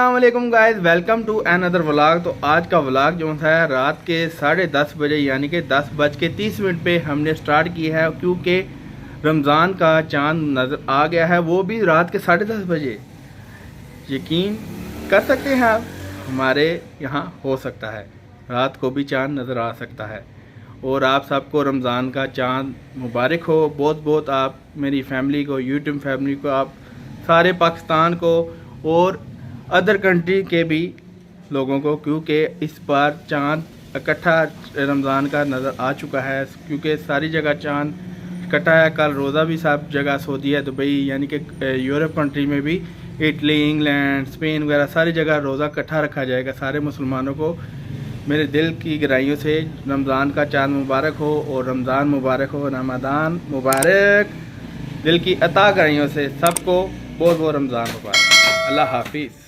अस्सलाम वालेकुम guys, welcome to another vlog. तो आज का व्लॉग जो है रात के 10:30 बजे यानी कि 10:30 पे हमने स्टार्ट किया है, क्योंकि रमज़ान का चांद नज़र आ गया है, वो भी रात के 10:30 बजे। यकीन कर सकते हैं आप, हमारे यहाँ हो सकता है रात को भी चांद नज़र आ सकता है। और आप सबको रमज़ान का चांद मुबारक हो। बहुत बहुत आप मेरी फैमिली को, यूट्यूब फैमिली को, आप सारे पाकिस्तान को और अदर कंट्री के भी लोगों को, क्योंकि इस बार चांद इकट्ठा रमज़ान का नज़र आ चुका है, क्योंकि सारी जगह चांद इकट्ठा है। कल रोज़ा भी सब जगह, सऊदी, दुबई यानी कि यूरोप कंट्री में भी, इटली, इंग्लैंड, स्पेन वगैरह सारी जगह रोज़ा इकट्ठा रखा जाएगा। सारे मुसलमानों को मेरे दिल की गहराइयों से रमज़ान का चांद मुबारक हो और रमज़ान मुबारक हो, रमज़ान मुबारक। दिल की अता गहराइयों से सबको बहुत बहुत रमज़ान मुबारक। अल्लाह हाफिज़।